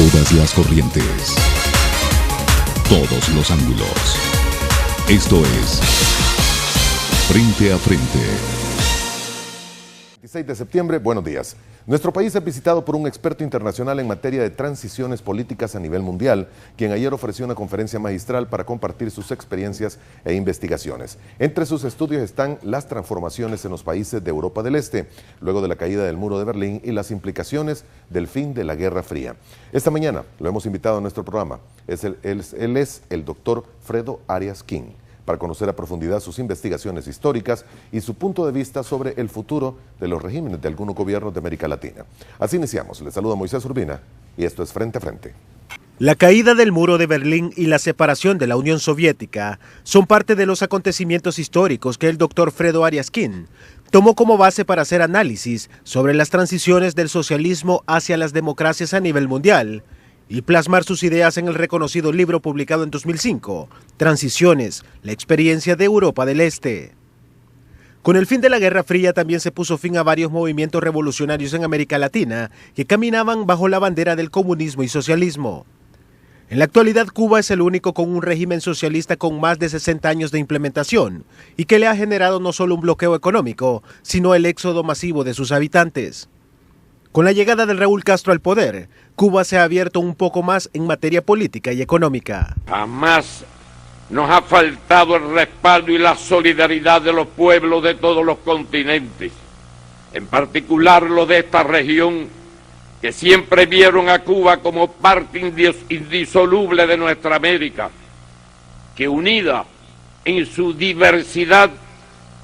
Todas las corrientes. Todos los ángulos. Esto es Frente a Frente. 26 de septiembre, buenos días. Nuestro país es visitado por un experto internacional en materia de transiciones políticas a nivel mundial, quien ayer ofreció una conferencia magistral para compartir sus experiencias e investigaciones. Entre sus estudios están las transformaciones en los países de Europa del Este, luego de la caída del muro de Berlín y las implicaciones del fin de la Guerra Fría. Esta mañana lo hemos invitado a nuestro programa. Él es el doctor Fredo Arias King, para conocer a profundidad sus investigaciones históricas y su punto de vista sobre el futuro de los regímenes de algunos gobiernos de América Latina. Así iniciamos. Les saluda Moisés Urbina y esto es Frente a Frente. La caída del muro de Berlín y la separación de la Unión Soviética son parte de los acontecimientos históricos que el doctor Fredo Arias King tomó como base para hacer análisis sobre las transiciones del socialismo hacia las democracias a nivel mundial y plasmar sus ideas en el reconocido libro publicado en 2005, Transiciones, la experiencia de Europa del Este. Con el fin de la Guerra Fría también se puso fin a varios movimientos revolucionarios en América Latina que caminaban bajo la bandera del comunismo y socialismo. En la actualidad, Cuba es el único con un régimen socialista con más de 60 años de implementación y que le ha generado no solo un bloqueo económico, sino el éxodo masivo de sus habitantes. Con la llegada de Raúl Castro al poder, Cuba se ha abierto un poco más en materia política y económica. Jamás nos ha faltado el respaldo y la solidaridad de los pueblos de todos los continentes, en particular los de esta región, que siempre vieron a Cuba como parte indisoluble de nuestra América, que unida en su diversidad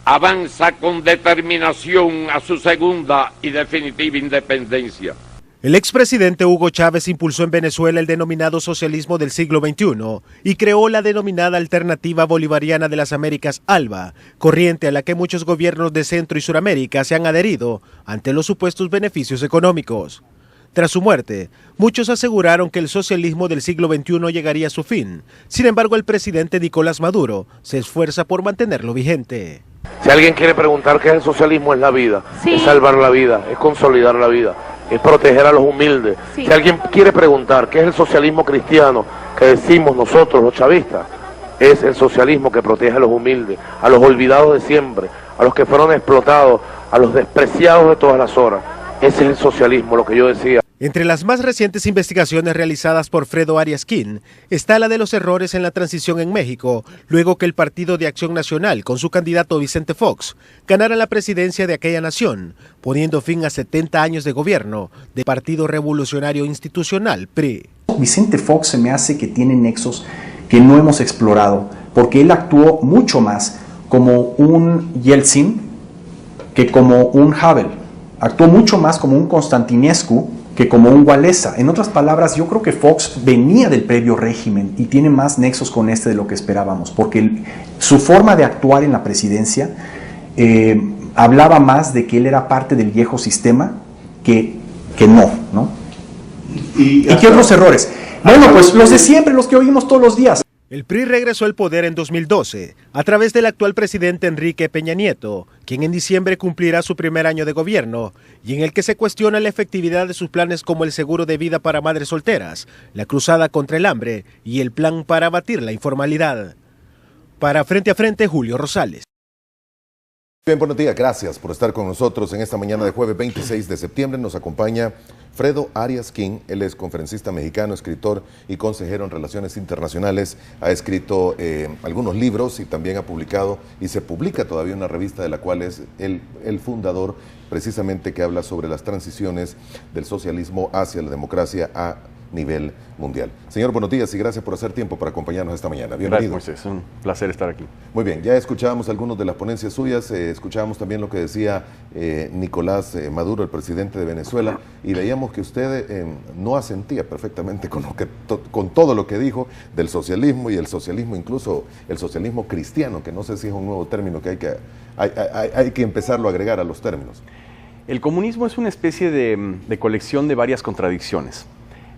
avanza con determinación a su segunda y definitiva independencia. El expresidente Hugo Chávez impulsó en Venezuela el denominado socialismo del siglo XXI y creó la denominada Alternativa Bolivariana de las Américas, ALBA, corriente a la que muchos gobiernos de Centro y Suramérica se han adherido ante los supuestos beneficios económicos. Tras su muerte, muchos aseguraron que el socialismo del siglo XXI llegaría a su fin. Sin embargo, el presidente Nicolás Maduro se esfuerza por mantenerlo vigente. Si alguien quiere preguntar qué es el socialismo, es la vida, sí. Es salvar la vida, es consolidar la vida, es proteger a los humildes. Sí. Si alguien quiere preguntar qué es el socialismo cristiano que decimos nosotros los chavistas, es el socialismo que protege a los humildes, a los olvidados de siempre, a los que fueron explotados, a los despreciados de todas las horas. Ese es el socialismo, lo que yo decía. Entre las más recientes investigaciones realizadas por Fredo Arias King está la de los errores en la transición en México, luego que el Partido de Acción Nacional, con su candidato Vicente Fox, ganara la presidencia de aquella nación, poniendo fin a 70 años de gobierno del Partido Revolucionario Institucional, PRI. Vicente Fox se me hace que tiene nexos que no hemos explorado, porque él actuó mucho más como un Yeltsin que como un Havel. Actuó mucho más como un Constantinescu que como un Walesa. En otras palabras, yo creo que Fox venía del previo régimen y tiene más nexos con este de lo que esperábamos, porque su forma de actuar en la presidencia hablaba más de que él era parte del viejo sistema que no. ¿Y qué otros errores? Bueno, pues los de siempre, los que oímos todos los días. El PRI regresó al poder en 2012 a través del actual presidente Enrique Peña Nieto, quien en diciembre cumplirá su primer año de gobierno y en el que se cuestiona la efectividad de sus planes como el seguro de vida para madres solteras, la cruzada contra el hambre y el plan para abatir la informalidad. Para Frente a Frente, Julio Rosales. Bien, buenos días, gracias por estar con nosotros en esta mañana de jueves 26 de septiembre. Nos acompaña Fredo Arias King. Él es conferencista mexicano, escritor y consejero en Relaciones Internacionales. Ha escrito algunos libros y también ha publicado y se publica todavía una revista de la cual es el fundador, precisamente, que habla sobre las transiciones del socialismo hacia la democracia a nivel mundial. Señor, buenos días y gracias por hacer tiempo para acompañarnos esta mañana. Bienvenido. Gracias, Moisés. Un placer estar aquí. Muy bien, ya escuchábamos algunas de las ponencias suyas, escuchábamos también lo que decía Nicolás Maduro, el presidente de Venezuela, y veíamos que usted no asentía perfectamente con todo lo que dijo del socialismo, y el socialismo, incluso el socialismo cristiano, que no sé si es un nuevo término que hay que empezarlo a agregar a los términos. El comunismo es una especie de colección de varias contradicciones.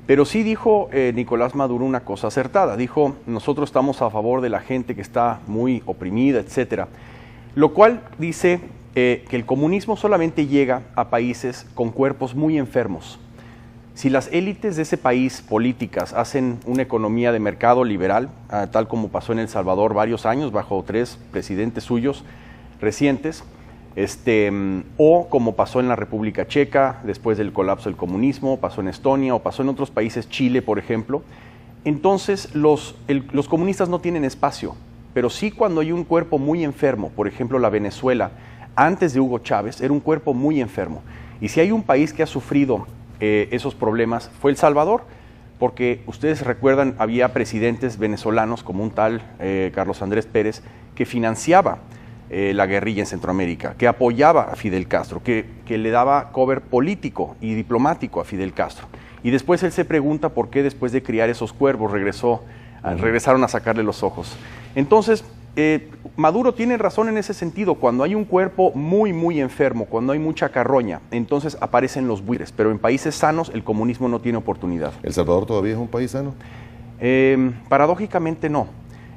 Pero sí dijo Nicolás Maduro una cosa acertada. Dijo, nosotros estamos a favor de la gente que está muy oprimida, etcétera. Lo cual dice que el comunismo solamente llega a países con cuerpos muy enfermos. Si las élites de ese país políticas hacen una economía de mercado liberal, tal como pasó en El Salvador varios años bajo 3 presidentes suyos recientes, o como pasó en la República Checa después del colapso del comunismo, pasó en Estonia o pasó en otros países, Chile por ejemplo, entonces los comunistas no tienen espacio, pero sí cuando hay un cuerpo muy enfermo, por ejemplo la Venezuela, antes de Hugo Chávez, era un cuerpo muy enfermo. Y si hay un país que ha sufrido esos problemas, fue El Salvador, porque ustedes recuerdan, había presidentes venezolanos como un tal Carlos Andrés Pérez, que financiaba la guerrilla en Centroamérica, que apoyaba a Fidel Castro, que le daba cover político y diplomático a Fidel Castro. Y después él se pregunta por qué después de criar esos cuervos regresaron a sacarle los ojos. Entonces, Maduro tiene razón en ese sentido. Cuando hay un cuerpo muy, muy enfermo, cuando hay mucha carroña, entonces aparecen los buitres. Pero en países sanos el comunismo no tiene oportunidad. ¿El Salvador todavía es un país sano? Paradójicamente no.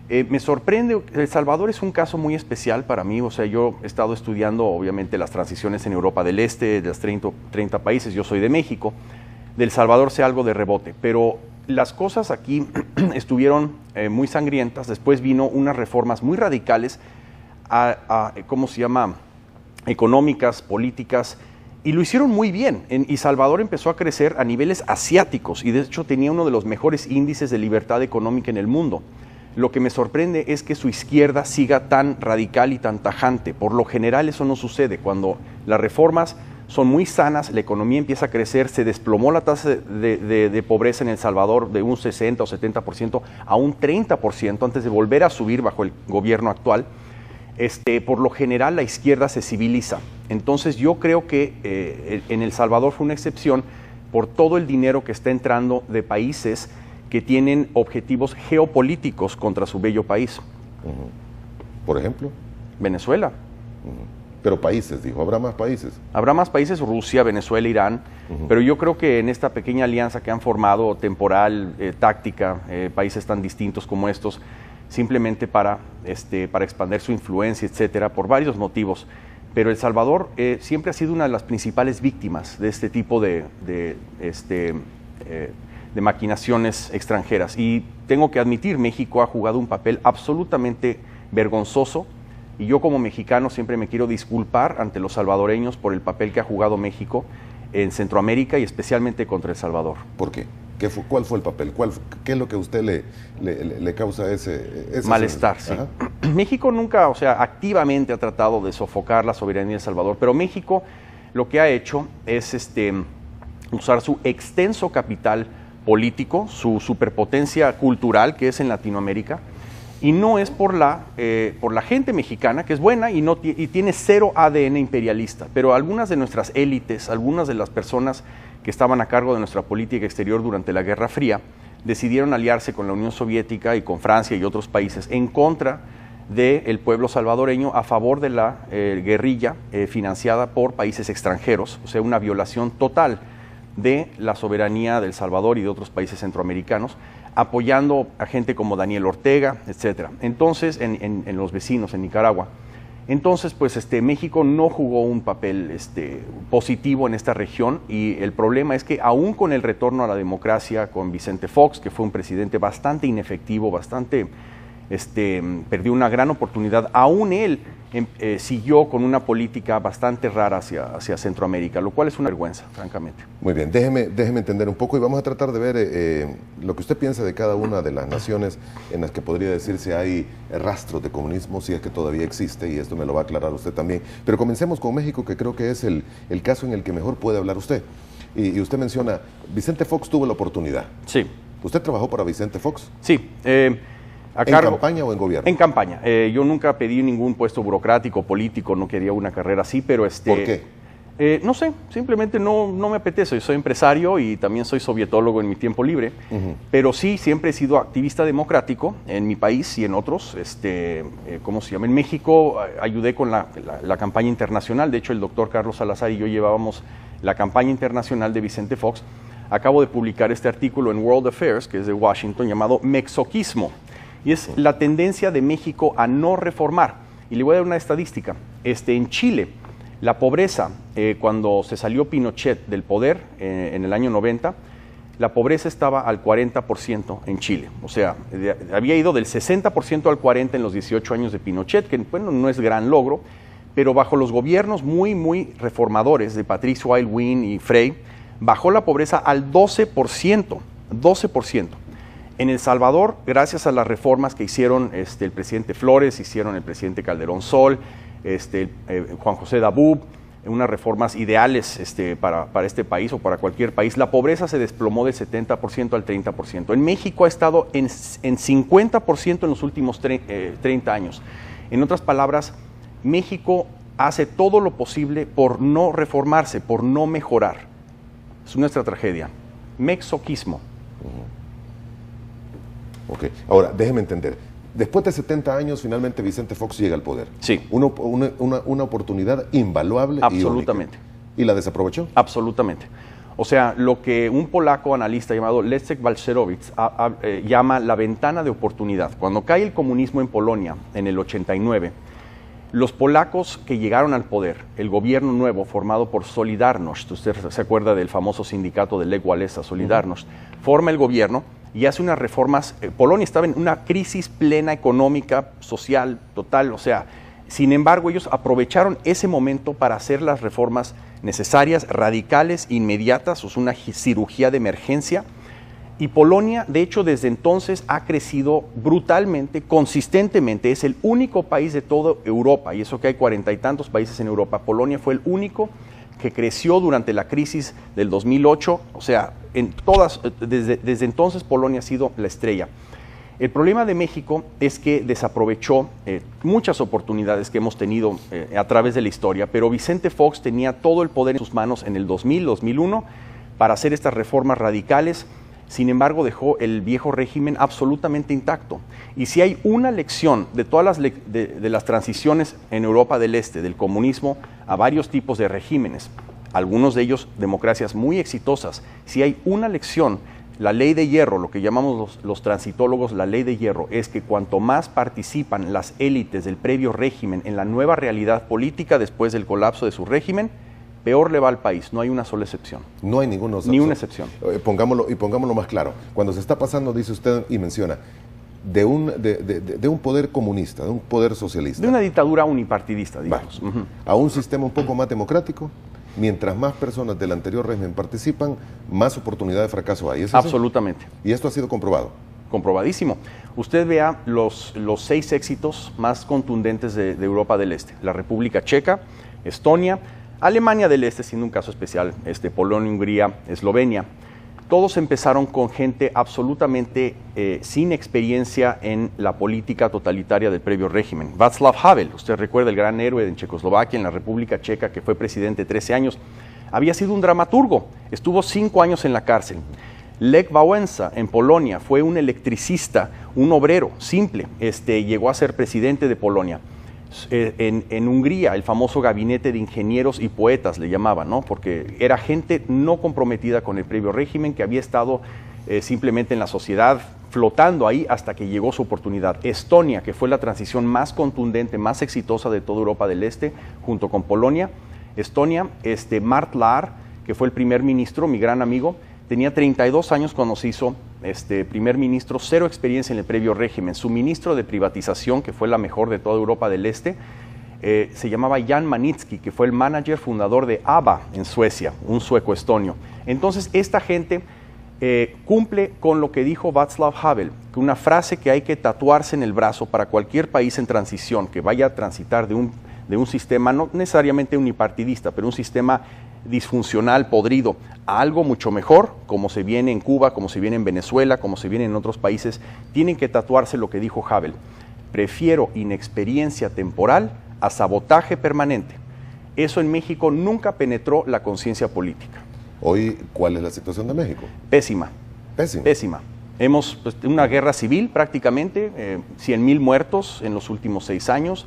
Me sorprende, El Salvador es un caso muy especial para mí. O sea, yo he estado estudiando obviamente las transiciones en Europa del Este, de los 30 países. Yo soy de México. Del Salvador sé algo de rebote, pero las cosas aquí estuvieron muy sangrientas. Después vino unas reformas muy radicales, ¿cómo se llama?, económicas, políticas, y lo hicieron muy bien. Y Salvador empezó a crecer a niveles asiáticos, y de hecho tenía uno de los mejores índices de libertad económica en el mundo. Lo que me sorprende es que su izquierda siga tan radical y tan tajante. Por lo general eso no sucede. Cuando las reformas son muy sanas, la economía empieza a crecer, se desplomó la tasa de pobreza en El Salvador de un 60 o 70% a un 30% antes de volver a subir bajo el gobierno actual. Por lo general la izquierda se civiliza. Entonces yo creo que en El Salvador fue una excepción por todo el dinero que está entrando de países que tienen objetivos geopolíticos contra su bello país. ¿Por ejemplo? Venezuela. Pero países, dijo, ¿habrá más países? Habrá más países, Rusia, Venezuela, Irán, pero yo creo que en esta pequeña alianza que han formado, temporal, táctica, países tan distintos como estos, simplemente para expandir su influencia, etcétera, por varios motivos. Pero El Salvador siempre ha sido una de las principales víctimas de este tipo de maquinaciones extranjeras. Y tengo que admitir, México ha jugado un papel absolutamente vergonzoso. Y yo como mexicano siempre me quiero disculpar ante los salvadoreños por el papel que ha jugado México en Centroamérica y especialmente contra El Salvador. ¿Por qué? ¿Cuál fue el papel? ¿Qué es lo que a usted le causa ese malestar? Sí. México nunca, activamente ha tratado de sofocar la soberanía de El Salvador, pero México lo que ha hecho es usar su extenso capital político, su superpotencia cultural que es en Latinoamérica, y no es por la gente mexicana, que es buena y tiene cero ADN imperialista, pero algunas de nuestras élites, algunas de las personas que estaban a cargo de nuestra política exterior durante la Guerra Fría, decidieron aliarse con la Unión Soviética y con Francia y otros países en contra del pueblo salvadoreño a favor de la guerrilla financiada por países extranjeros, o sea, una violación total de la soberanía del Salvador y de otros países centroamericanos, apoyando a gente como Daniel Ortega, etcétera. Entonces, en los vecinos, en Nicaragua. Entonces, pues México no jugó un papel positivo en esta región, y el problema es que aún con el retorno a la democracia con Vicente Fox, que fue un presidente bastante inefectivo, perdió una gran oportunidad, aún él siguió con una política bastante rara hacia Centroamérica, lo cual es una vergüenza, francamente. Muy bien, déjeme entender un poco y vamos a tratar de ver lo que usted piensa de cada una de las naciones en las que podría decirse hay rastros de comunismo, si es que todavía existe, y esto me lo va a aclarar usted también. Pero comencemos con México, que creo que es el caso en el que mejor puede hablar usted. Y usted menciona, Vicente Fox tuvo la oportunidad. Sí. ¿Usted trabajó para Vicente Fox? Sí. ¿En campaña o en gobierno? En campaña. Yo nunca pedí ningún puesto burocrático, político, no quería una carrera así, pero ¿Por qué? No sé, simplemente no me apetece. Yo soy empresario y también soy sovietólogo en mi tiempo libre, pero sí, siempre he sido activista democrático en mi país y en otros. ¿Cómo se llama? En México ayudé con la campaña internacional. De hecho, el doctor Carlos Salazar y yo llevábamos la campaña internacional de Vicente Fox. Acabo de publicar este artículo en World Affairs, que es de Washington, llamado Mexoquismo. Y es la tendencia de México a no reformar. Y le voy a dar una estadística. En Chile, la pobreza, cuando se salió Pinochet del poder en el año 90, la pobreza estaba al 40% en Chile. O sea, había ido del 60% al 40% en los 18 años de Pinochet, que bueno, no es gran logro, pero bajo los gobiernos muy reformadores de Patricio Aylwin y Frei, bajó la pobreza al 12%. En El Salvador, gracias a las reformas que hicieron el presidente Flores, hicieron el presidente Calderón Sol, Juan José Dabub, unas reformas ideales para este país o para cualquier país, la pobreza se desplomó del 70% al 30%. En México ha estado en 50% en los últimos 30 años. En otras palabras, México hace todo lo posible por no reformarse, por no mejorar. Es nuestra tragedia. Mexoquismo. Ok, ahora déjeme entender. Después de 70 años, finalmente Vicente Fox llega al poder. Sí. Una oportunidad invaluable. Absolutamente. ¿Y la desaprovechó? Absolutamente. O sea, lo que un polaco analista llamado Leszek Balcerowicz llama la ventana de oportunidad. Cuando cae el comunismo en Polonia en el 89, los polacos que llegaron al poder, el gobierno nuevo formado por Solidarność, usted se acuerda del famoso sindicato de Lech Walesa, Solidarność, forma el gobierno y hace unas reformas. Polonia estaba en una crisis plena económica, social, total, o sea, sin embargo ellos aprovecharon ese momento para hacer las reformas necesarias, radicales, inmediatas, o sea, una cirugía de emergencia. Y Polonia, de hecho, desde entonces ha crecido brutalmente, consistentemente. Es el único país de toda Europa, y eso que hay 40 y tantos países en Europa. Polonia fue el único que creció durante la crisis del 2008. O sea, desde entonces Polonia ha sido la estrella. El problema de México es que desaprovechó muchas oportunidades que hemos tenido a través de la historia, pero Vicente Fox tenía todo el poder en sus manos en el 2000, 2001 para hacer estas reformas radicales. Sin embargo, dejó el viejo régimen absolutamente intacto. Y si hay una lección de todas las transiciones en Europa del Este, del comunismo a varios tipos de regímenes, algunos de ellos democracias muy exitosas, si hay una lección, la ley de hierro, lo que llamamos los transitólogos la ley de hierro, es que cuanto más participan las élites del previo régimen en la nueva realidad política después del colapso de su régimen, peor le va al país. No hay una sola excepción. No hay ninguna excepción. Ni una excepción. Pongámoslo más claro. Cuando se está pasando, dice usted y menciona, de un poder comunista, de un poder socialista. De una dictadura unipartidista, digamos. A un sistema un poco más democrático, mientras más personas del anterior régimen participan, más oportunidad de fracaso hay. ¿Es absolutamente. Así? ¿Y esto ha sido comprobado? Comprobadísimo. Usted vea los 6 éxitos más contundentes de Europa del Este. La República Checa, Estonia, Alemania del Este, siendo un caso especial, Polonia, Hungría, Eslovenia. Todos empezaron con gente absolutamente sin experiencia en la política totalitaria del previo régimen. Václav Havel, usted recuerda, el gran héroe en Checoslovaquia, en la República Checa, que fue presidente 13 años, había sido un dramaturgo, estuvo 5 años en la cárcel. Lech Wałęsa en Polonia fue un electricista, un obrero simple, llegó a ser presidente de Polonia. En Hungría, el famoso gabinete de ingenieros y poetas le llamaban, ¿no? Porque era gente no comprometida con el previo régimen, que había estado simplemente en la sociedad, flotando ahí hasta que llegó su oportunidad. Estonia, que fue la transición más contundente, más exitosa de toda Europa del Este, junto con Polonia. Estonia, Mart Laar, que fue el primer ministro, mi gran amigo, tenía 32 años cuando se hizo primer ministro, 0 experiencia en el previo régimen. Su ministro de privatización, que fue la mejor de toda Europa del Este, se llamaba Jan Manitsky, que fue el manager fundador de ABBA en Suecia, un sueco estonio. Entonces, esta gente cumple con lo que dijo Václav Havel, que una frase que hay que tatuarse en el brazo para cualquier país en transición que vaya a transitar de un sistema, no necesariamente unipartidista, pero un sistema disfuncional, podrido, a algo mucho mejor, como se viene en Cuba, como se viene en Venezuela, como se viene en otros países. Tienen que tatuarse lo que dijo Havel: prefiero inexperiencia temporal a sabotaje permanente. Eso en México nunca penetró la conciencia política. Hoy, ¿cuál es la situación de México? Pésima. Pésima. Pésima. Hemos una guerra civil prácticamente, 100,000 muertos en los últimos 6 años,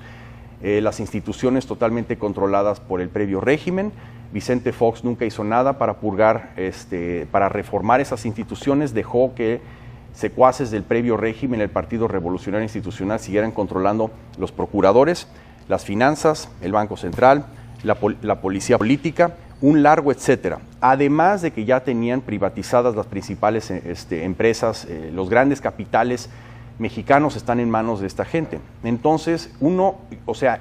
las instituciones totalmente controladas por el previo régimen. Vicente Fox nunca hizo nada para purgar, para reformar esas instituciones, dejó que secuaces del previo régimen, el Partido Revolucionario Institucional, siguieran controlando los procuradores, las finanzas, el Banco Central, la policía política, un largo etcétera. Además de que ya tenían privatizadas las principales empresas, los grandes capitales mexicanos están en manos de esta gente. Entonces,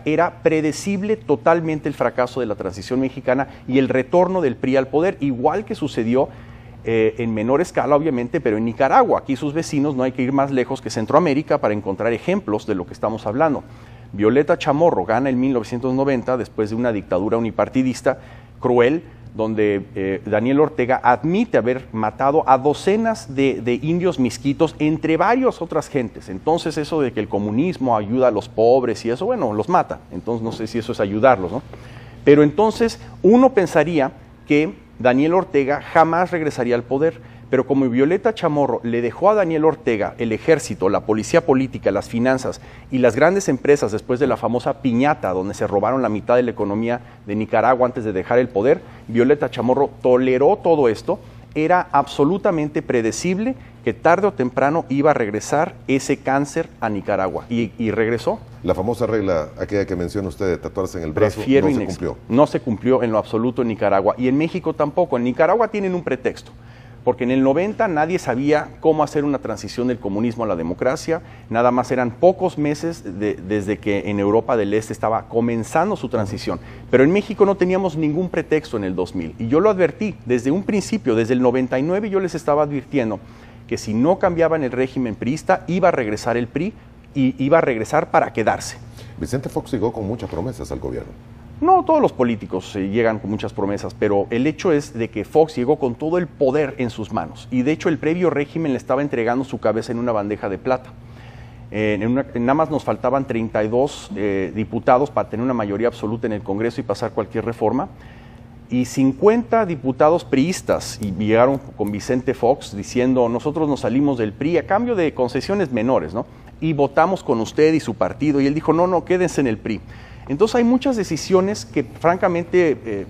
era predecible totalmente el fracaso de la transición mexicana y el retorno del PRI al poder, igual que sucedió en menor escala, obviamente, pero en Nicaragua. Aquí sus vecinos, no hay que ir más lejos que Centroamérica para encontrar ejemplos de lo que estamos hablando. Violeta Chamorro gana en 1990 después de una dictadura unipartidista cruel, donde Daniel Ortega admite haber matado a docenas de indios misquitos, entre varias otras gentes. Entonces eso de que el comunismo ayuda a los pobres y eso, bueno, los mata. Entonces no sé si eso es ayudarlos, ¿no? Pero entonces uno pensaría que Daniel Ortega jamás regresaría al poder. Pero como Violeta Chamorro le dejó a Daniel Ortega el ejército, la policía política, las finanzas y las grandes empresas después de la famosa piñata donde se robaron la mitad de la economía de Nicaragua antes de dejar el poder, Violeta Chamorro toleró todo esto. Era absolutamente predecible que tarde o temprano iba a regresar ese cáncer a Nicaragua y regresó. La famosa regla, aquella que menciona usted de tatuarse en el brazo, no se cumplió. No se cumplió en lo absoluto en Nicaragua y en México tampoco. En Nicaragua tienen un pretexto. Porque en el 90 nadie sabía cómo hacer una transición del comunismo a la democracia, nada más eran pocos meses desde que en Europa del Este estaba comenzando su transición. Pero en México no teníamos ningún pretexto en el 2000, y yo lo advertí desde un principio, desde el 99 yo les estaba advirtiendo que si no cambiaban el régimen priista, iba a regresar el PRI y iba a regresar para quedarse. Vicente Fox llegó con muchas promesas al gobierno. No todos los políticos llegan con muchas promesas, pero el hecho es de que Fox llegó con todo el poder en sus manos y de hecho el previo régimen le estaba entregando su cabeza en una bandeja de plata. Nada más nos faltaban 32 diputados para tener una mayoría absoluta en el Congreso y pasar cualquier reforma, y 50 diputados priistas y llegaron con Vicente Fox diciendo: nosotros nos salimos del PRI a cambio de concesiones menores, ¿no? Y votamos con usted y su partido, y él dijo: no, quédense en el PRI. Entonces hay muchas decisiones que francamente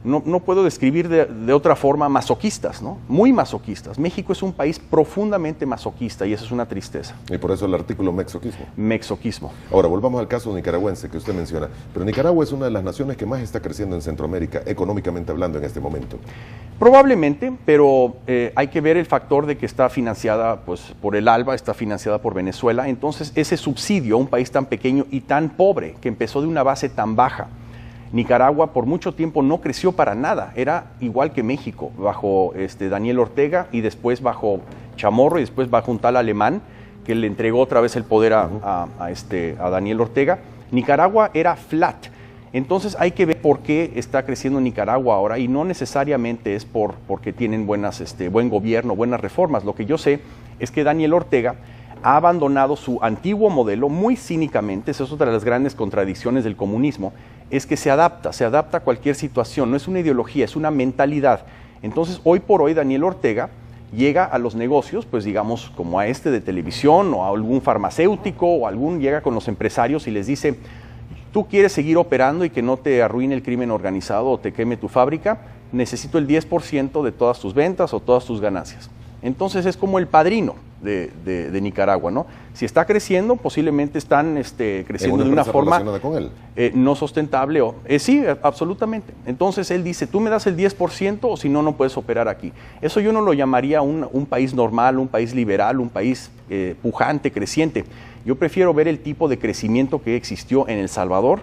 no puedo describir de otra forma, masoquistas, ¿no? Muy masoquistas. México es un país profundamente masoquista y eso es una tristeza. Y por eso el artículo mexoquismo. Mexoquismo. Ahora, volvamos al caso nicaragüense que usted menciona. Pero Nicaragua es una de las naciones que más está creciendo en Centroamérica, económicamente hablando, en este momento. Probablemente, pero hay que ver el factor de que está financiada por el ALBA, está financiada por Venezuela. Entonces, ese subsidio a un país tan pequeño y tan pobre, que empezó de una base tan baja. Nicaragua por mucho tiempo no creció para nada, era igual que México, bajo Daniel Ortega y después bajo Chamorro y después bajo un tal Alemán que le entregó otra vez el poder a Daniel Ortega. Nicaragua era flat. Entonces hay que ver por qué está creciendo Nicaragua ahora y no necesariamente es porque tienen buen gobierno, buenas reformas. Lo que yo sé es que Daniel Ortega ha abandonado su antiguo modelo muy cínicamente. Esa es otra de las grandes contradicciones del comunismo, es que se adapta a cualquier situación, no es una ideología, es una mentalidad. Entonces hoy por hoy Daniel Ortega llega a los negocios, pues digamos como a de televisión o a algún farmacéutico o llega con los empresarios y les dice: tú quieres seguir operando y que no te arruine el crimen organizado o te queme tu fábrica, necesito el 10% de todas tus ventas o todas tus ganancias. Entonces es como el padrino de Nicaragua, ¿no? Si está creciendo, posiblemente están creciendo de una forma con él. No sustentable. Sí, absolutamente. Entonces él dice: tú me das el 10% o si no, no puedes operar aquí. Eso yo no lo llamaría un país normal, un país liberal, un país pujante, creciente. Yo prefiero ver el tipo de crecimiento que existió en El Salvador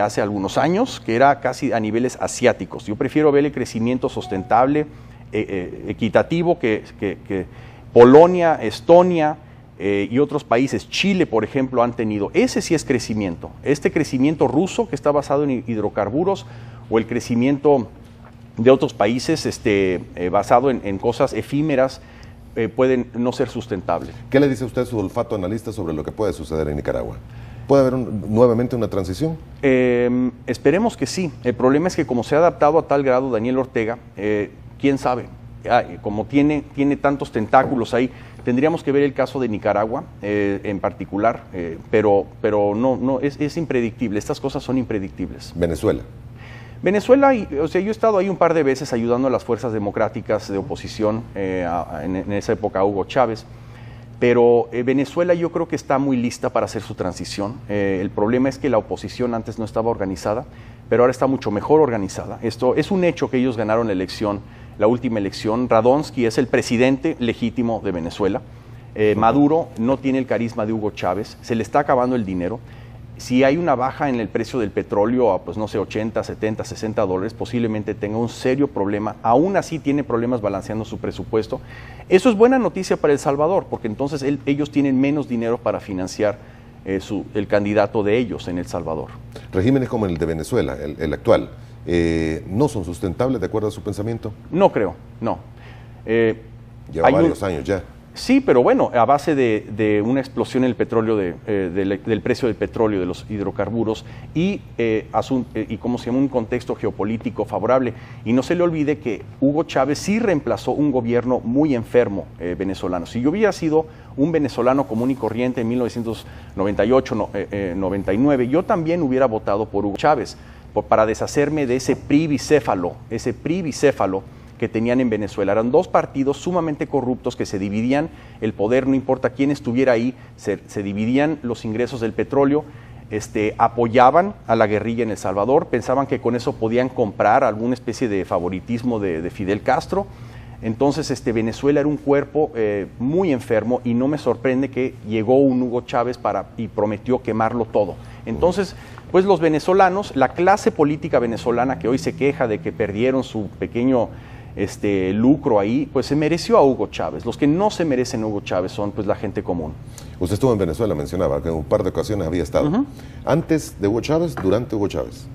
hace algunos años, que era casi a niveles asiáticos. Yo prefiero ver el crecimiento sustentable, equitativo que Polonia, Estonia y otros países, Chile por ejemplo, han tenido. Ese sí es crecimiento. Este crecimiento ruso que está basado en hidrocarburos o el crecimiento de otros países basado en cosas efímeras pueden no ser sustentables. ¿Qué le dice usted, su olfato analista, sobre lo que puede suceder en Nicaragua? ¿Puede haber nuevamente una transición? Esperemos que sí. El problema es que como se ha adaptado a tal grado Daniel Ortega, quién sabe, como tiene tantos tentáculos ahí, tendríamos que ver el caso de Nicaragua en particular, pero no es impredictible, estas cosas son impredictibles. Venezuela, yo he estado ahí un par de veces ayudando a las fuerzas democráticas de oposición, en esa época Hugo Chávez. Pero Venezuela yo creo que está muy lista para hacer su transición. El problema es que la oposición antes no estaba organizada, pero ahora está mucho mejor organizada. Esto es un hecho que ellos ganaron la elección, la última elección. Radonsky es el presidente legítimo de Venezuela. Maduro no tiene el carisma de Hugo Chávez, se le está acabando el dinero. Si hay una baja en el precio del petróleo a, pues no sé, 80, 70, 60 dólares, posiblemente tenga un serio problema. Aún así tiene problemas balanceando su presupuesto. Eso es buena noticia para El Salvador, porque entonces ellos tienen menos dinero para financiar el candidato de ellos en El Salvador. Regímenes como el de Venezuela, el actual, ¿no son sustentables de acuerdo a su pensamiento? No creo, no. Lleva varios años ya. Sí, pero bueno, a base de una explosión en el petróleo, del precio del petróleo, de los hidrocarburos y como se llama, un contexto geopolítico favorable. Y no se le olvide que Hugo Chávez sí reemplazó un gobierno muy enfermo venezolano. Si yo hubiera sido un venezolano común y corriente en 1998, 99, yo también hubiera votado por Hugo Chávez para deshacerme de ese PRI bicéfalo que tenían en Venezuela. Eran dos partidos sumamente corruptos que se dividían el poder, no importa quién estuviera ahí, se dividían los ingresos del petróleo, apoyaban a la guerrilla en El Salvador, pensaban que con eso podían comprar alguna especie de favoritismo de Fidel Castro. Entonces Venezuela era un cuerpo muy enfermo y no me sorprende que llegó un Hugo Chávez y prometió quemarlo todo. Entonces, pues los venezolanos, la clase política venezolana que hoy se queja de que perdieron su pequeño lucro ahí, pues se mereció a Hugo Chávez. Los que no se merecen a Hugo Chávez son pues la gente común. Usted estuvo en Venezuela, mencionaba que en un par de ocasiones había estado. ¿Antes de Hugo Chávez, durante Hugo Chávez?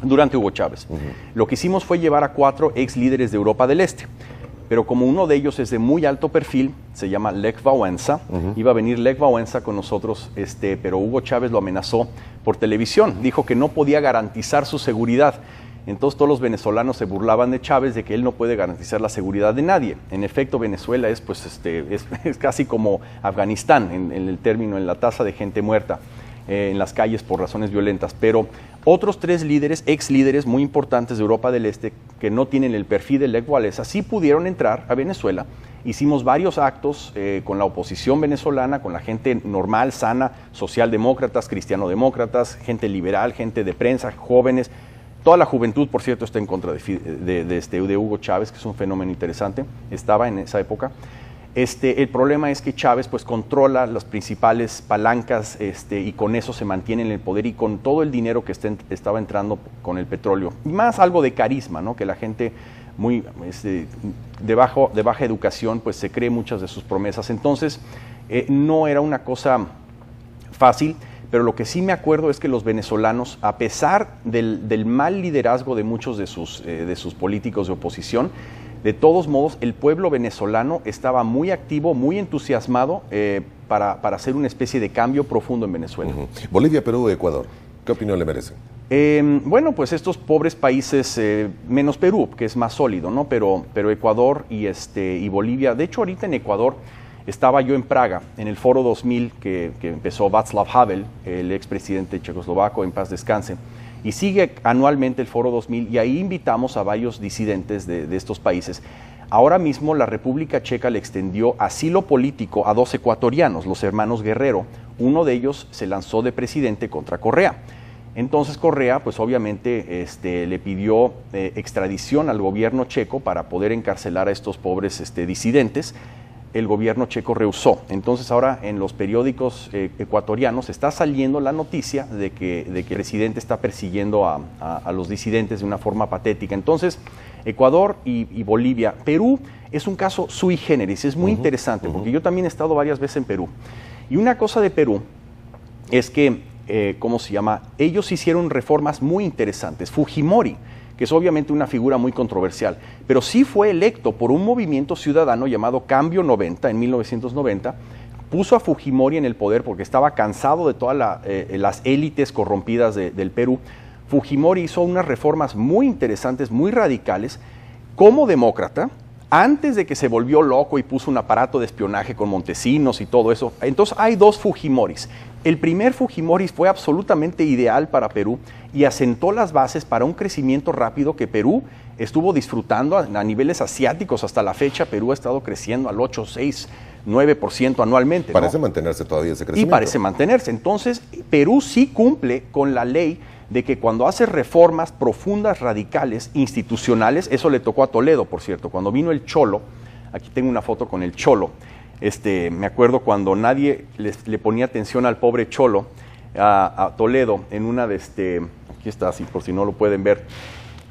Durante Hugo Chávez. Lo que hicimos fue llevar a 4 ex líderes de Europa del Este. Pero como uno de ellos es de muy alto perfil, se llama Lech Wałęsa, iba a venir Lech Wałęsa con nosotros, pero Hugo Chávez lo amenazó por televisión, dijo que no podía garantizar su seguridad. Entonces todos los venezolanos se burlaban de Chávez de que él no puede garantizar la seguridad de nadie. En efecto, Venezuela es casi como Afganistán en la tasa de gente muerta en las calles por razones violentas. Pero otros 3 líderes, ex líderes muy importantes de Europa del Este, que no tienen el perfil de Lech Wałęsa, sí pudieron entrar a Venezuela. Hicimos varios actos con la oposición venezolana, con la gente normal, sana, socialdemócratas, cristianodemócratas, gente liberal, gente de prensa, jóvenes. Toda la juventud, por cierto, está en contra de Hugo Chávez, que es un fenómeno interesante, estaba en esa época. El problema es que Chávez pues controla las principales palancas y con eso se mantiene en el poder y con todo el dinero que estaba entrando con el petróleo. Y más algo de carisma, ¿no? Que la gente muy de baja educación pues se cree muchas de sus promesas. Entonces no era una cosa fácil. Pero lo que sí me acuerdo es que los venezolanos, a pesar del mal liderazgo de muchos de sus políticos de oposición, de todos modos el pueblo venezolano estaba muy activo, muy entusiasmado para hacer una especie de cambio profundo en Venezuela. Bolivia, Perú, Ecuador, ¿qué opinión le merecen? Bueno, pues estos pobres países, menos Perú, que es más sólido, ¿no? Pero Ecuador y Bolivia, de hecho ahorita en Ecuador, estaba yo en Praga, en el Foro 2000 que empezó Václav Havel, el expresidente checoslovaco, en paz descanse, y sigue anualmente el Foro 2000, y ahí invitamos a varios disidentes de estos países. Ahora mismo la República Checa le extendió asilo político a 2 ecuatorianos, los hermanos Guerrero. Uno de ellos se lanzó de presidente contra Correa. Entonces Correa, pues obviamente le pidió extradición al gobierno checo para poder encarcelar a estos pobres disidentes. El gobierno checo rehusó. Entonces ahora en los periódicos ecuatorianos está saliendo la noticia de que el presidente está persiguiendo a los disidentes de una forma patética. Entonces Ecuador y Bolivia. Perú es un caso sui generis, es muy interesante porque yo también he estado varias veces en Perú. Y una cosa de Perú es que, ellos hicieron reformas muy interesantes. Fujimori, que es obviamente una figura muy controversial, pero sí fue electo por un movimiento ciudadano llamado Cambio 90 en 1990, puso a Fujimori en el poder porque estaba cansado de todas las élites corrompidas del Perú. Fujimori hizo unas reformas muy interesantes, muy radicales, como demócrata, antes de que se volvió loco y puso un aparato de espionaje con Montesinos y todo eso. Entonces hay 2 Fujimoris. El primer Fujimori fue absolutamente ideal para Perú y asentó las bases para un crecimiento rápido que Perú estuvo disfrutando a niveles asiáticos. Hasta la fecha Perú ha estado creciendo al 8, 6, 9% anualmente. Parece ¿no? mantenerse todavía ese crecimiento. Y parece mantenerse. Entonces, Perú sí cumple con la ley de que cuando hace reformas profundas, radicales, institucionales, eso le tocó a Toledo, por cierto, cuando vino el Cholo, aquí tengo una foto con el Cholo, me acuerdo cuando nadie le ponía atención al pobre Cholo, a Toledo, en una de aquí está, así por si no lo pueden ver,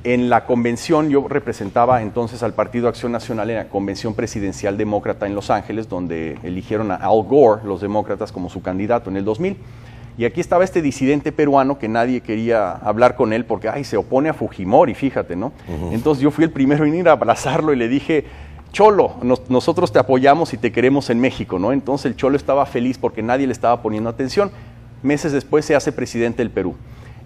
en la convención, yo representaba entonces al Partido Acción Nacional en la convención presidencial demócrata en Los Ángeles, donde eligieron a Al Gore, los demócratas, como su candidato en el 2000. Y aquí estaba este disidente peruano que nadie quería hablar con él porque se opone a Fujimori, fíjate, ¿no? Entonces yo fui el primero en ir a abrazarlo y le dije, Cholo, nosotros te apoyamos y te queremos en México, ¿no? Entonces el Cholo estaba feliz porque nadie le estaba poniendo atención. Meses después se hace presidente del Perú.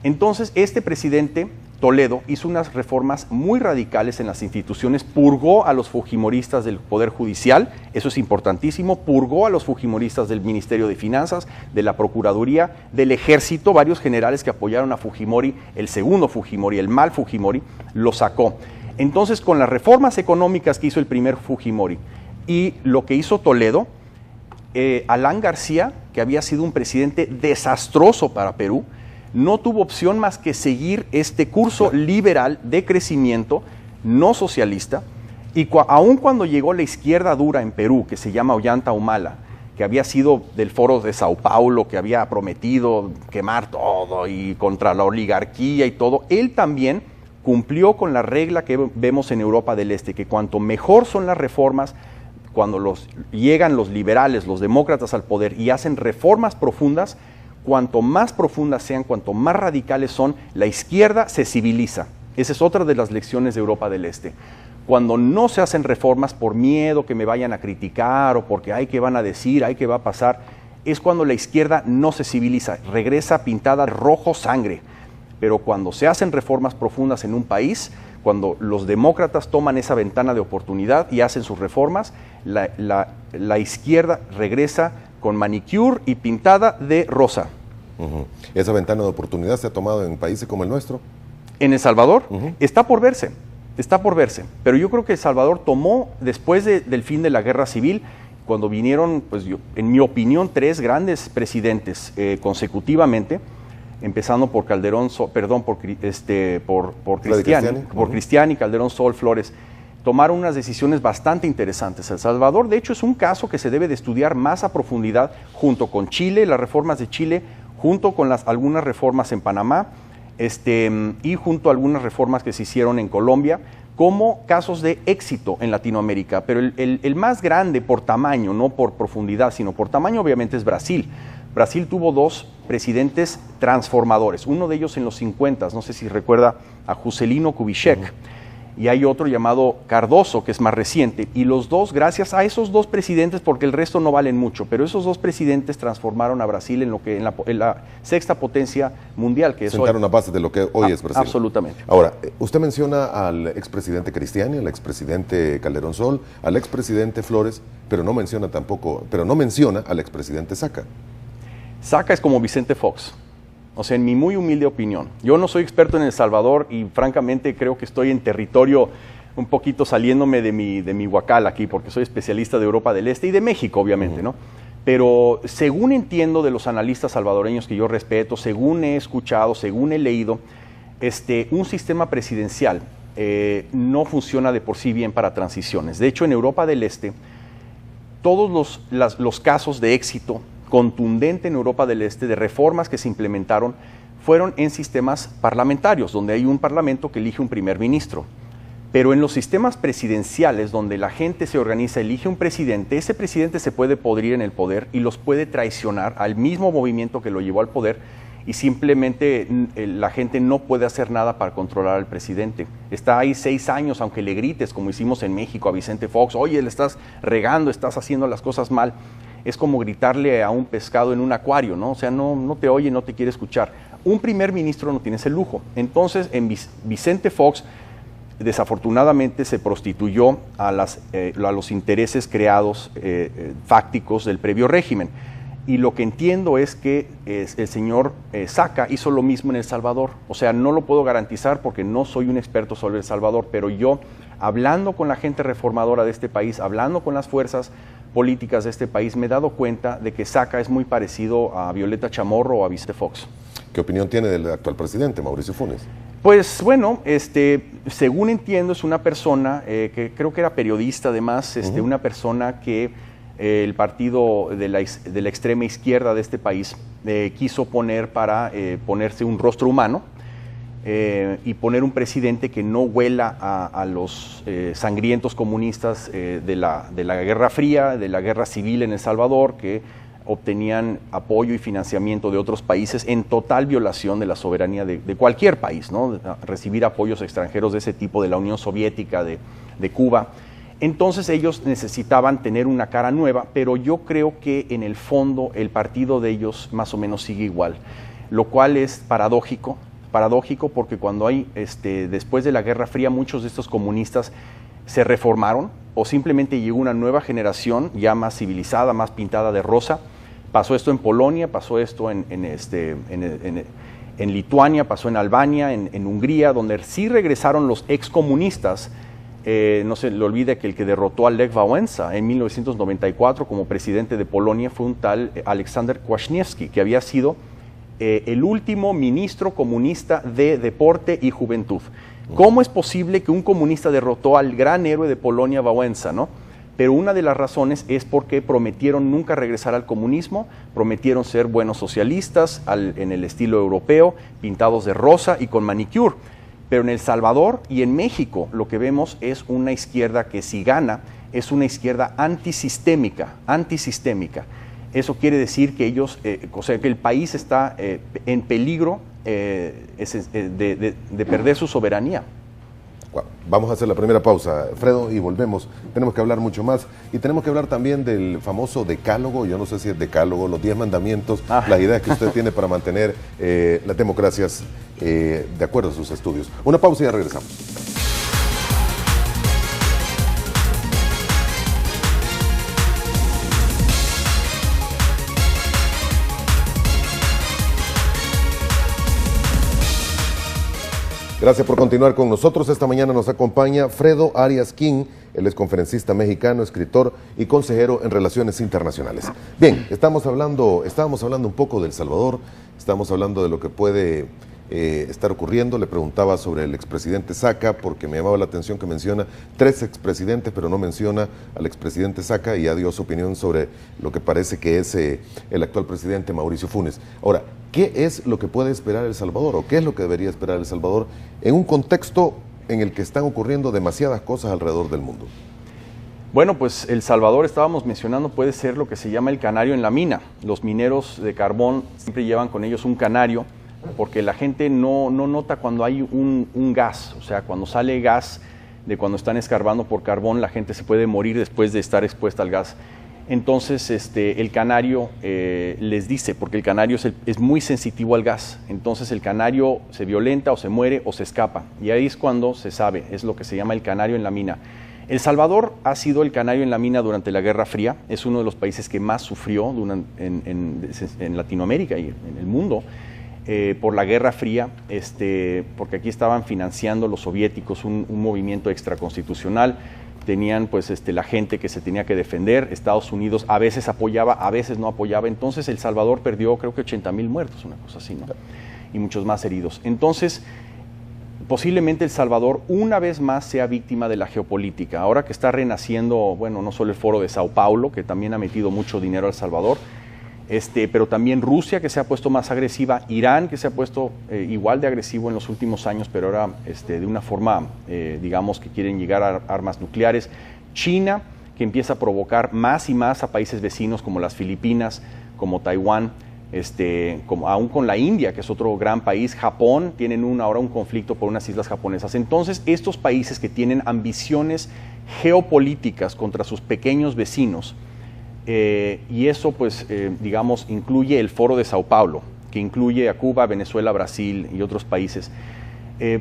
Entonces este presidente, Toledo, hizo unas reformas muy radicales en las instituciones, purgó a los fujimoristas del Poder Judicial, eso es importantísimo, purgó a los fujimoristas del Ministerio de Finanzas, de la Procuraduría, del Ejército, varios generales que apoyaron a Fujimori, el segundo Fujimori, el mal Fujimori, lo sacó. Entonces, con las reformas económicas que hizo el primer Fujimori y lo que hizo Toledo, Alan García, que había sido un presidente desastroso para Perú, no tuvo opción más que seguir este curso liberal de crecimiento, no socialista, y aun cuando llegó la izquierda dura en Perú, que se llama Ollanta Humala, que había sido del Foro de Sao Paulo, que había prometido quemar todo y contra la oligarquía y todo, él también cumplió con la regla que vemos en Europa del Este, que cuanto mejor son las reformas, cuando llegan los liberales, los demócratas al poder y hacen reformas profundas, cuanto más profundas sean, cuanto más radicales son, la izquierda se civiliza. Esa es otra de las lecciones de Europa del Este. Cuando no se hacen reformas por miedo que me vayan a criticar o porque ¿qué van a decir? ¿Qué va a pasar? Es cuando la izquierda no se civiliza, regresa pintada rojo sangre. Pero cuando se hacen reformas profundas en un país, cuando los demócratas toman esa ventana de oportunidad y hacen sus reformas, la izquierda regresa con manicure y pintada de rosa. ¿Esa ventana de oportunidad se ha tomado en países como el nuestro? En El Salvador está por verse, pero yo creo que El Salvador tomó, después del fin de la guerra civil, cuando vinieron, pues en mi opinión, 3 grandes presidentes consecutivamente, empezando por Calderón, por Cristiani, Calderón, Sol, Flores, tomaron unas decisiones bastante interesantes. El Salvador, de hecho, es un caso que se debe de estudiar más a profundidad, junto con Chile, las reformas de Chile, junto con algunas reformas en Panamá, y junto a algunas reformas que se hicieron en Colombia, como casos de éxito en Latinoamérica. Pero el más grande por tamaño, no por profundidad, sino por tamaño, obviamente es Brasil. Brasil tuvo 2 presidentes transformadores, uno de ellos en los 50, no sé si recuerda a Juscelino Kubitschek, y hay otro llamado Cardoso, que es más reciente, y los dos, gracias a esos 2 presidentes, porque el resto no valen mucho, pero esos 2 presidentes transformaron a Brasil en la 6ª potencia mundial, que es hoy. Sentaron una base de lo que hoy es Brasil. Absolutamente. Ahora, usted menciona al expresidente Cristiani, al expresidente Calderón Sol, al expresidente Flores, pero no menciona al expresidente Saca. Saca es como Vicente Fox, o sea, en mi muy humilde opinión. Yo no soy experto en El Salvador y francamente creo que estoy en territorio un poquito saliéndome de mi huacal aquí, porque soy especialista de Europa del Este y de México, obviamente, ¿no? Pero según entiendo de los analistas salvadoreños que yo respeto, según he escuchado, según he leído, un sistema presidencial no funciona de por sí bien para transiciones. De hecho, en Europa del Este, todos los casos de éxito contundente en Europa del Este de reformas que se implementaron fueron en sistemas parlamentarios, donde hay un parlamento que elige un primer ministro. Pero en los sistemas presidenciales, donde la gente se organiza, elige un presidente, ese presidente se puede podrir en el poder y los puede traicionar al mismo movimiento que lo llevó al poder, y simplemente la gente no puede hacer nada para controlar al presidente. Está ahí 6 años, aunque le grites, como hicimos en México a Vicente Fox, oye, le estás regando, estás haciendo las cosas mal. Es como gritarle a un pescado en un acuario, ¿no? O sea, no te oye, no te quiere escuchar. Un primer ministro no tiene ese lujo. Entonces, Vicente Fox, desafortunadamente, se prostituyó a los intereses creados, fácticos del previo régimen. Y lo que entiendo es que el señor Saca hizo lo mismo en El Salvador. O sea, no lo puedo garantizar porque no soy un experto sobre El Salvador, pero yo hablando con la gente reformadora de este país, hablando con las fuerzas políticas de este país, me he dado cuenta de que Saca es muy parecido a Violeta Chamorro o a Vicente Fox. ¿Qué opinión tiene del actual presidente, Mauricio Funes? Pues bueno, según entiendo, es una persona que creo que era periodista además, una persona que el partido de la extrema izquierda de este país quiso poner para ponerse un rostro humano y poner un presidente que no huela a los sangrientos comunistas de la Guerra Fría, de la Guerra Civil en El Salvador, que obtenían apoyo y financiamiento de otros países en total violación de la soberanía de cualquier país, ¿no? Recibir apoyos extranjeros de ese tipo, de la Unión Soviética, de Cuba. Entonces ellos necesitaban tener una cara nueva, pero yo creo que en el fondo el partido de ellos más o menos sigue igual, lo cual es paradójico porque cuando hay, después de la Guerra Fría, muchos de estos comunistas se reformaron o simplemente llegó una nueva generación ya más civilizada, más pintada de rosa. Pasó esto en Polonia, pasó esto en Lituania, pasó en Albania, en Hungría, donde sí regresaron los excomunistas. No se le olvide que el que derrotó a Lech Wałęsa en 1994 como presidente de Polonia fue un tal Aleksander Kwaśniewski, que había sido el último ministro comunista de Deporte y Juventud. ¿Cómo es posible que un comunista derrotó al gran héroe de Polonia, Wałęsa, ¿no? Pero una de las razones es porque prometieron nunca regresar al comunismo, prometieron ser buenos socialistas en el estilo europeo, pintados de rosa y con manicure. Pero en El Salvador y en México lo que vemos es una izquierda que si gana es una izquierda antisistémica. Eso quiere decir que ellos, o sea, que el país está en peligro de perder su soberanía. Vamos a hacer la primera pausa, Fredo, y volvemos. Tenemos que hablar mucho más y tenemos que hablar también del famoso decálogo, yo no sé si es decálogo, los 10 mandamientos, las ideas que usted tiene para mantener las democracias de acuerdo a sus estudios. Una pausa y ya regresamos. Gracias por continuar con nosotros. Esta mañana nos acompaña Fredo Arias King, él es conferencista mexicano, escritor y consejero en Relaciones Internacionales. Bien, estábamos hablando un poco de El Salvador, estamos hablando de lo que puede estar ocurriendo. Le preguntaba sobre el expresidente Saca, porque me llamaba la atención que menciona 3 expresidentes, pero no menciona al expresidente Saca, y ya dio su opinión sobre lo que parece que es el actual presidente Mauricio Funes. Ahora, ¿qué es lo que puede esperar El Salvador o qué es lo que debería esperar El Salvador en un contexto en el que están ocurriendo demasiadas cosas alrededor del mundo? Bueno, pues El Salvador, estábamos mencionando, puede ser lo que se llama el canario en la mina. Los mineros de carbón siempre llevan con ellos un canario, porque la gente no nota cuando hay un gas, o sea, cuando sale gas de cuando están escarbando por carbón, la gente se puede morir después de estar expuesta al gas. Entonces el canario les dice, porque el canario es muy sensitivo al gas, entonces el canario se violenta o se muere o se escapa, y ahí es cuando se sabe, es lo que se llama el canario en la mina. El Salvador ha sido el canario en la mina durante la Guerra Fría, es uno de los países que más sufrió en Latinoamérica y en el mundo por la Guerra Fría, porque aquí estaban financiando los soviéticos un movimiento extraconstitucional. Tenían pues la gente que se tenía que defender. Estados Unidos a veces apoyaba, a veces no apoyaba. Entonces El Salvador perdió creo que 80,000 muertos, una cosa así, ¿no? Y muchos más heridos. Entonces posiblemente El Salvador una vez más sea víctima de la geopolítica. Ahora que está renaciendo, bueno, no solo el Foro de Sao Paulo, que también ha metido mucho dinero a El Salvador, pero también Rusia, que se ha puesto más agresiva, Irán, que se ha puesto igual de agresivo en los últimos años, pero ahora de una forma, digamos, que quieren llegar a armas nucleares, China, que empieza a provocar más y más a países vecinos como las Filipinas, como Taiwán, aún con la India, que es otro gran país, Japón, tienen ahora un conflicto por unas islas japonesas. Entonces, estos países que tienen ambiciones geopolíticas contra sus pequeños vecinos, y eso pues digamos incluye el Foro de Sao Paulo, que incluye a Cuba, Venezuela, Brasil y otros países.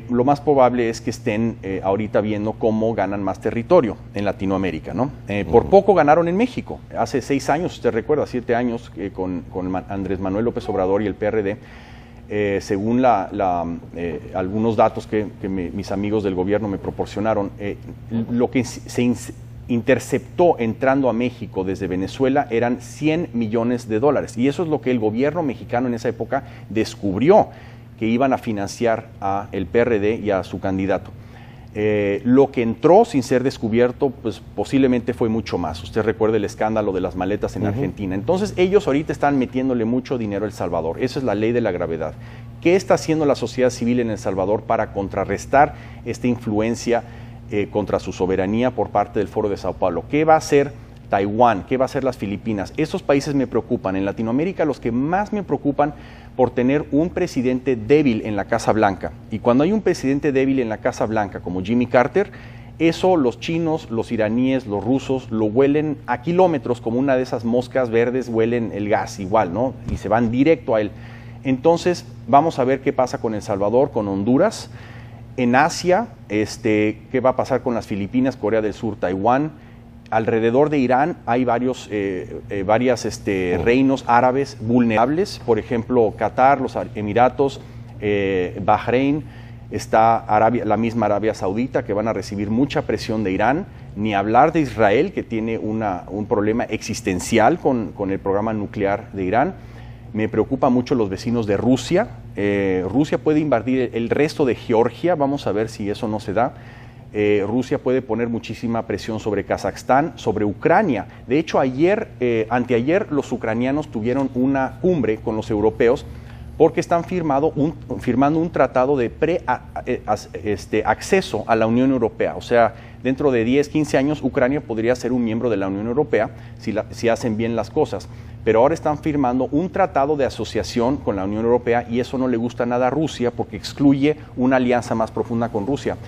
Lo más probable es que estén ahorita viendo cómo ganan más territorio en Latinoamérica, ¿no? Por poco ganaron en México, hace 6 años, usted recuerda, 7 años con Andrés Manuel López Obrador y el PRD, según algunos datos que mis amigos del gobierno me proporcionaron, lo que se interceptó entrando a México desde Venezuela eran $100 millones. Y eso es lo que el gobierno mexicano en esa época descubrió que iban a financiar a el PRD y a su candidato. Lo que entró sin ser descubierto, pues posiblemente fue mucho más. Usted recuerda el escándalo de las maletas en Argentina. Entonces ellos ahorita están metiéndole mucho dinero a El Salvador. Esa es la ley de la gravedad. ¿Qué está haciendo la sociedad civil en El Salvador para contrarrestar esta influencia contra su soberanía por parte del Foro de Sao Paulo? ¿Qué va a hacer Taiwán? ¿Qué va a hacer las Filipinas? Esos países me preocupan. En Latinoamérica los que más me preocupan por tener un presidente débil en la Casa Blanca. Y cuando hay un presidente débil en la Casa Blanca como Jimmy Carter, eso los chinos, los iraníes, los rusos lo huelen a kilómetros, como una de esas moscas verdes huelen el gas igual, ¿no? Y se van directo a él. Entonces vamos a ver qué pasa con El Salvador, con Honduras. En Asia, qué va a pasar con las Filipinas, Corea del Sur, Taiwán. Alrededor de Irán hay varios reinos árabes vulnerables, por ejemplo, Qatar, los Emiratos, Bahrein, está la misma Arabia Saudita, que van a recibir mucha presión de Irán, ni hablar de Israel, que tiene un problema existencial con el programa nuclear de Irán. Me preocupa mucho los vecinos de Rusia. Rusia puede invadir el resto de Georgia, vamos a ver si eso no se da. Rusia puede poner muchísima presión sobre Kazajstán, sobre Ucrania. De hecho, anteayer los ucranianos tuvieron una cumbre con los europeos porque están firmando un tratado de acceso a la Unión Europea. O sea, dentro de 10, 15 años Ucrania podría ser un miembro de la Unión Europea si hacen bien las cosas. Pero ahora están firmando un tratado de asociación con la Unión Europea y eso no le gusta nada a Rusia porque excluye una alianza más profunda con Rusia.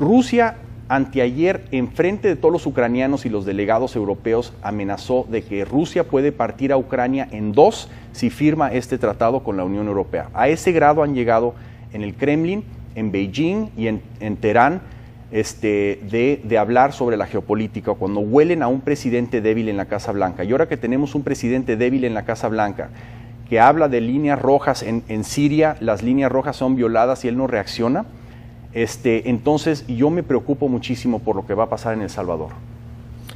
Rusia, anteayer, enfrente de todos los ucranianos y los delegados europeos, amenazó de que Rusia puede partir a Ucrania en dos si firma este tratado con la Unión Europea. A ese grado han llegado en el Kremlin, en Beijing y en Teherán, de hablar sobre la geopolítica, cuando huelen a un presidente débil en la Casa Blanca. Y ahora que tenemos un presidente débil en la Casa Blanca, que habla de líneas rojas en Siria, las líneas rojas son violadas y él no reacciona, entonces yo me preocupo muchísimo por lo que va a pasar en El Salvador.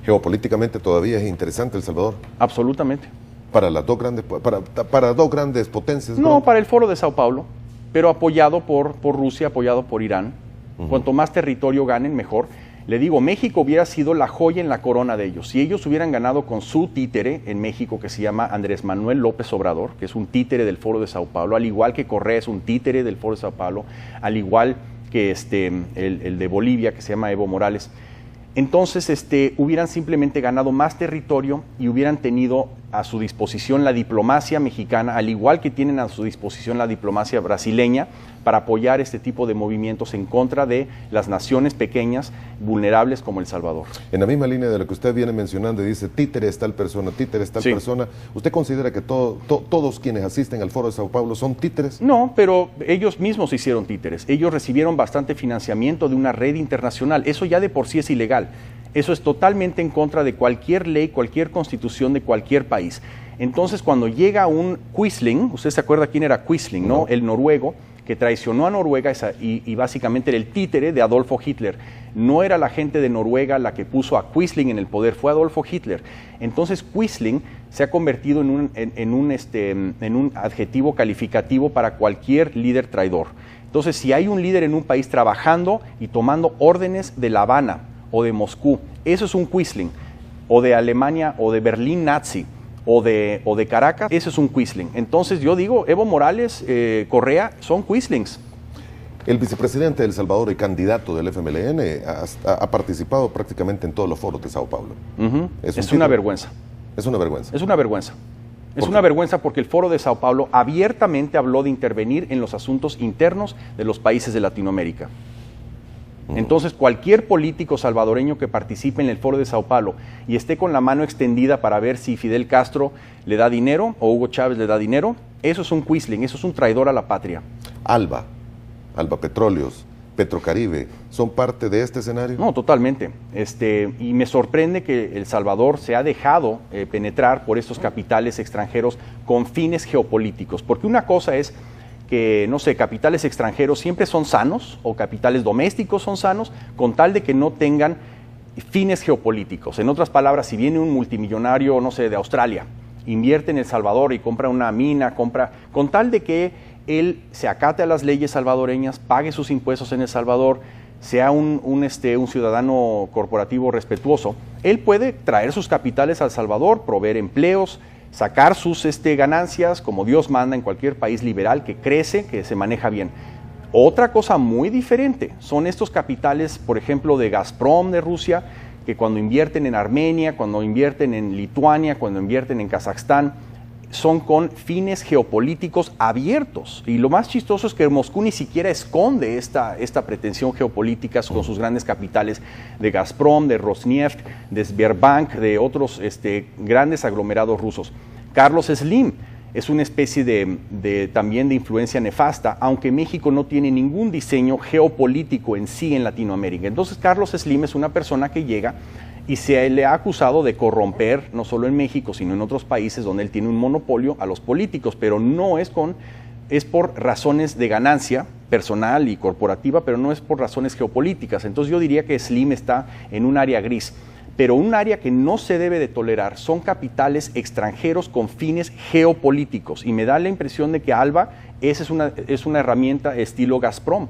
Geopolíticamente todavía es interesante El Salvador. Absolutamente. Para las dos grandes, para dos grandes potencias. No, para el Foro de Sao Paulo, pero apoyado por Rusia, apoyado por Irán. Cuanto más territorio ganen, mejor. Le digo, México hubiera sido la joya en la corona de ellos. Si ellos hubieran ganado con su títere en México, que se llama Andrés Manuel López Obrador, que es un títere del Foro de Sao Paulo, al igual que Correa es un títere del Foro de Sao Paulo, al igual que el de Bolivia, que se llama Evo Morales. Entonces hubieran simplemente ganado más territorio y hubieran tenido a su disposición la diplomacia mexicana, al igual que tienen a su disposición la diplomacia brasileña, para apoyar este tipo de movimientos en contra de las naciones pequeñas, vulnerables como El Salvador. En la misma línea de lo que usted viene mencionando, dice títere es tal persona, títere es tal persona, ¿usted considera que todos quienes asisten al Foro de Sao Paulo son títeres? No, pero ellos mismos hicieron títeres. Ellos recibieron bastante financiamiento de una red internacional. Eso ya de por sí es ilegal. Eso es totalmente en contra de cualquier ley, cualquier constitución de cualquier país. Entonces, cuando llega un Quisling, usted se acuerda quién era Quisling, ¿no? El noruego, que traicionó a Noruega y básicamente era el títere de Adolfo Hitler. No era la gente de Noruega la que puso a Quisling en el poder, fue Adolfo Hitler. Entonces Quisling se ha convertido en un adjetivo calificativo para cualquier líder traidor. Entonces, si hay un líder en un país trabajando y tomando órdenes de La Habana o de Moscú, eso es un Quisling, o de Alemania o de Berlín nazi, o de Caracas, eso es un Quisling. Entonces yo digo, Evo Morales, Correa, son Quislings. El vicepresidente de El Salvador y candidato del FMLN ha participado prácticamente en todos los foros de Sao Paulo. Es una vergüenza. Es una vergüenza. Es una vergüenza. Es una vergüenza porque el Foro de Sao Paulo abiertamente habló de intervenir en los asuntos internos de los países de Latinoamérica. Entonces, cualquier político salvadoreño que participe en el Foro de Sao Paulo y esté con la mano extendida para ver si Fidel Castro le da dinero o Hugo Chávez le da dinero, eso es un Quisling, eso es un traidor a la patria. Alba Petróleos, Petrocaribe, ¿son parte de este escenario? No, totalmente. Y me sorprende que El Salvador se ha dejado penetrar por estos capitales extranjeros con fines geopolíticos, porque una cosa es que, no sé, capitales extranjeros siempre son sanos o capitales domésticos son sanos, con tal de que no tengan fines geopolíticos. En otras palabras, si viene un multimillonario, no sé, de Australia, invierte en El Salvador y compra una mina, con tal de que él se acate a las leyes salvadoreñas, pague sus impuestos en El Salvador, sea un ciudadano corporativo respetuoso, él puede traer sus capitales a El Salvador, proveer empleos, sacar sus ganancias como Dios manda en cualquier país liberal que crece, que se maneja bien. Otra cosa muy diferente son estos capitales, por ejemplo, de Gazprom de Rusia, que cuando invierten en Armenia, cuando invierten en Lituania, cuando invierten en Kazajstán, son con fines geopolíticos abiertos. Y lo más chistoso es que Moscú ni siquiera esconde esta pretensión geopolítica con sus grandes capitales de Gazprom, de Rosneft, de Sberbank, de otros grandes aglomerados rusos. Carlos Slim es una especie también de influencia nefasta, aunque México no tiene ningún diseño geopolítico en sí en Latinoamérica. Entonces Carlos Slim es una persona que llega y se le ha acusado de corromper, no solo en México, sino en otros países donde él tiene un monopolio a los políticos, pero no es por razones de ganancia personal y corporativa, pero no es por razones geopolíticas. Entonces yo diría que Slim está en un área gris. Pero un área que no se debe de tolerar son capitales extranjeros con fines geopolíticos. Y me da la impresión de que ALBA es una herramienta estilo Gazprom.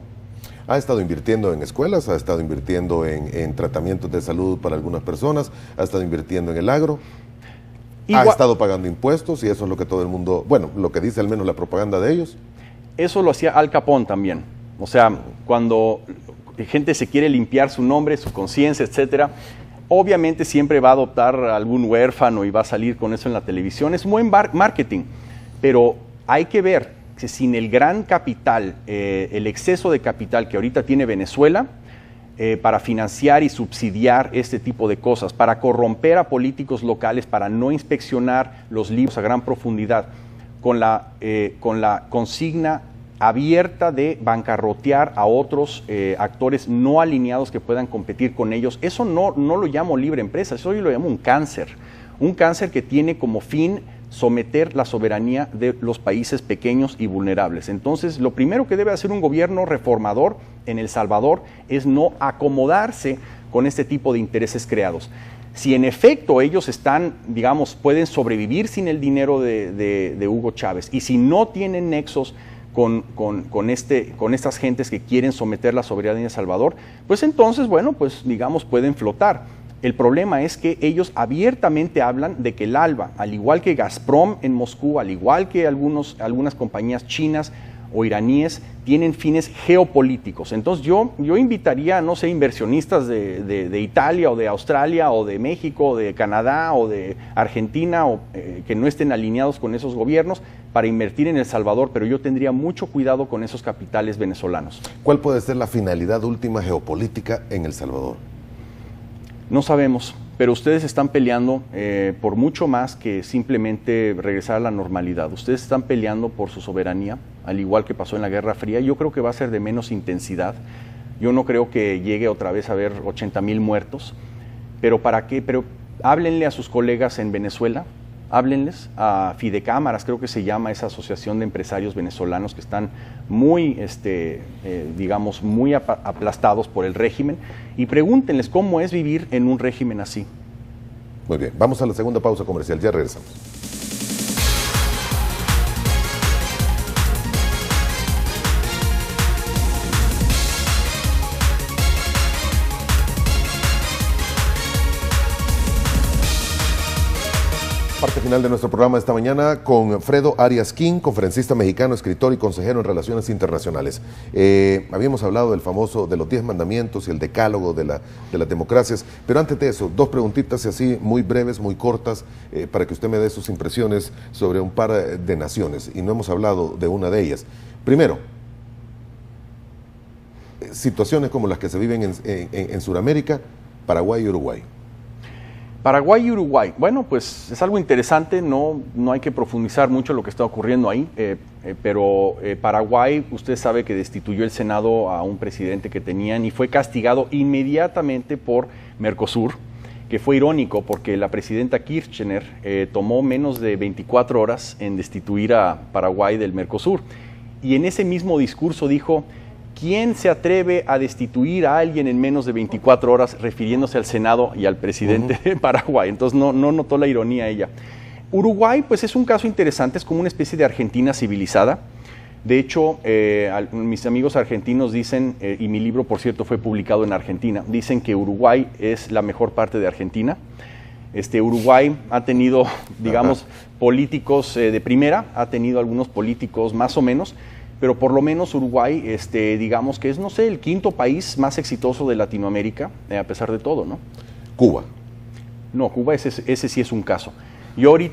Ha estado invirtiendo en escuelas, ha estado invirtiendo en tratamientos de salud para algunas personas, ha estado invirtiendo en el agro, ha estado pagando impuestos y eso es lo que todo el mundo, bueno, lo que dice al menos la propaganda de ellos. Eso lo hacía Al Capone también. O sea, cuando gente se quiere limpiar su nombre, su conciencia, etcétera, obviamente siempre va a adoptar algún huérfano y va a salir con eso en la televisión. Es un buen marketing, pero hay que ver que sin el gran capital, el exceso de capital que ahorita tiene Venezuela para financiar y subsidiar este tipo de cosas, para corromper a políticos locales, para no inspeccionar los libros a gran profundidad, con la consigna abierta de bancarrotear a otros actores no alineados que puedan competir con ellos. Eso no lo llamo libre empresa, eso yo lo llamo un cáncer que tiene como fin someter la soberanía de los países pequeños y vulnerables. Entonces, lo primero que debe hacer un gobierno reformador en El Salvador es no acomodarse con este tipo de intereses creados. Si en efecto ellos pueden sobrevivir sin el dinero de Hugo Chávez y si no tienen nexos con estas gentes que quieren someter la soberanía de El Salvador, pues entonces, pueden flotar. El problema es que ellos abiertamente hablan de que el ALBA, al igual que Gazprom en Moscú, al igual que algunas compañías chinas o iraníes, tienen fines geopolíticos. Entonces yo invitaría, no sé, inversionistas de Italia o de Australia o de México o de Canadá o de Argentina que no estén alineados con esos gobiernos para invertir en El Salvador, pero yo tendría mucho cuidado con esos capitales venezolanos. ¿Cuál puede ser la finalidad última geopolítica en El Salvador? No sabemos, pero ustedes están peleando por mucho más que simplemente regresar a la normalidad. Ustedes están peleando por su soberanía, al igual que pasó en la Guerra Fría. Yo creo que va a ser de menos intensidad. Yo no creo que llegue otra vez a haber 80,000 muertos. ¿Pero para qué? Pero háblenle a sus colegas en Venezuela, háblenles a Fidecámaras, creo que se llama esa asociación de empresarios venezolanos que están muy, muy aplastados por el régimen, y pregúntenles cómo es vivir en un régimen así. Muy bien, vamos a la segunda pausa comercial, ya regresamos. Parte final de nuestro programa esta mañana con Fredo Arias King, conferencista mexicano, escritor y consejero en Relaciones Internacionales. Habíamos hablado de los 10 mandamientos y el decálogo de las democracias, pero antes de eso, dos preguntitas así muy breves, muy cortas, para que usted me dé sus impresiones sobre un par de naciones, y no hemos hablado de una de ellas. Primero, situaciones como las que se viven en Sudamérica, Paraguay y Uruguay. Paraguay y Uruguay, bueno, pues es algo interesante, no hay que profundizar mucho lo que está ocurriendo ahí, pero Paraguay, usted sabe que destituyó el Senado a un presidente que tenían y fue castigado inmediatamente por Mercosur, que fue irónico porque la presidenta Kirchner tomó menos de 24 horas en destituir a Paraguay del Mercosur. y en ese mismo discurso dijo: ¿quién se atreve a destituir a alguien en menos de 24 horas? Refiriéndose al Senado y al presidente de Paraguay. Entonces no notó la ironía ella. Uruguay, pues es un caso interesante, es como una especie de Argentina civilizada. De hecho, mis amigos argentinos dicen, y mi libro, por cierto, fue publicado en Argentina, dicen que Uruguay es la mejor parte de Argentina. Uruguay ha tenido, digamos, políticos de primera, ha tenido algunos políticos más o menos, pero por lo menos Uruguay, digamos que es, no sé, el quinto país más exitoso de Latinoamérica, a pesar de todo, ¿no? Cuba. No, Cuba, ese sí es un caso. Yo he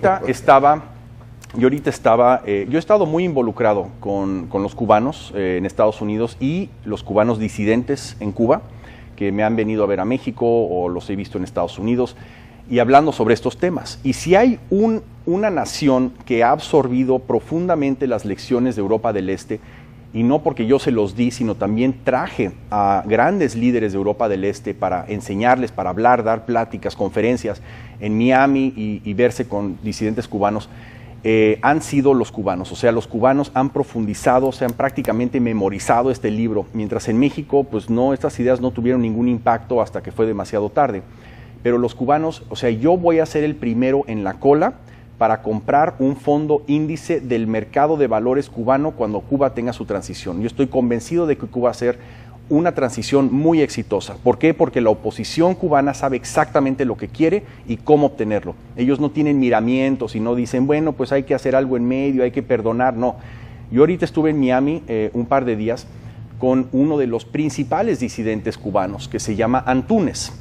estado muy involucrado con los cubanos en Estados Unidos y los cubanos disidentes en Cuba, que me han venido a ver a México o los he visto en Estados Unidos, y hablando sobre estos temas. Y si hay una nación que ha absorbido profundamente las lecciones de Europa del Este, y no porque yo se los di, sino también traje a grandes líderes de Europa del Este para enseñarles, para hablar, dar pláticas, conferencias en Miami y verse con disidentes cubanos, han sido los cubanos. O sea, los cubanos han profundizado, se han prácticamente memorizado este libro, mientras en México, pues no, estas ideas no tuvieron ningún impacto hasta que fue demasiado tarde. Pero los cubanos, o sea, yo voy a ser el primero en la cola para comprar un fondo índice del mercado de valores cubano cuando Cuba tenga su transición. Yo estoy convencido de que Cuba va a ser una transición muy exitosa. ¿Por qué? Porque la oposición cubana sabe exactamente lo que quiere y cómo obtenerlo. Ellos no tienen miramientos y no dicen, bueno, pues hay que hacer algo en medio, hay que perdonar. No. Yo ahorita estuve en Miami un par de días con uno de los principales disidentes cubanos, que se llama Antúnez.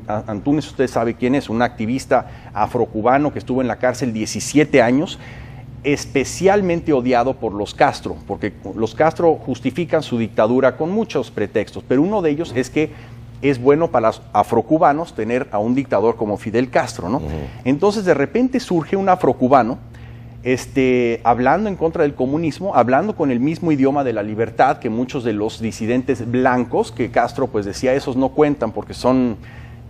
Antúnez, usted sabe quién es, un activista afrocubano que estuvo en la cárcel 17 años, especialmente odiado por los Castro, porque los Castro justifican su dictadura con muchos pretextos, pero uno de ellos es que es bueno para los afrocubanos tener a un dictador como Fidel Castro, ¿no? Entonces de repente surge un afrocubano hablando en contra del comunismo, hablando con el mismo idioma de la libertad que muchos de los disidentes blancos, que Castro pues decía, esos no cuentan porque son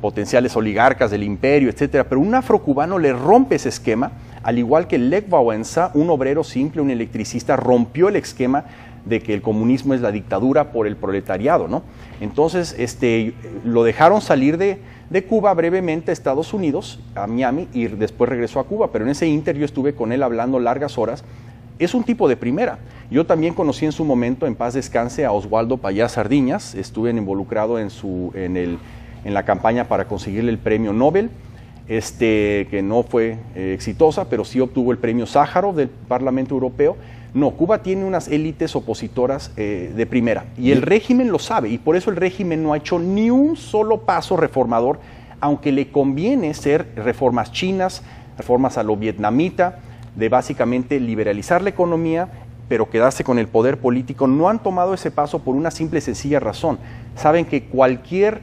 potenciales oligarcas del imperio, etcétera, pero un afrocubano le rompe ese esquema, al igual que Lech Walesa, un obrero simple, un electricista, rompió el esquema de que el comunismo es la dictadura por el proletariado, ¿no? Entonces, lo dejaron salir de Cuba brevemente a Estados Unidos, a Miami, y después regresó a Cuba, pero en ese ínter yo estuve con él hablando largas horas. Es un tipo de primera. Yo también conocí en su momento, en paz descanse, a Oswaldo Payá Sardiñas, estuve involucrado en la campaña para conseguirle el premio Nobel, que no fue exitosa, pero sí obtuvo el premio Sájarov del Parlamento Europeo. No, Cuba tiene unas élites opositoras de primera, y el régimen lo sabe, y por eso el régimen no ha hecho ni un solo paso reformador, aunque le conviene hacer reformas chinas, reformas a lo vietnamita, de básicamente liberalizar la economía, pero quedarse con el poder político. No han tomado ese paso por una simple y sencilla razón. Saben que cualquier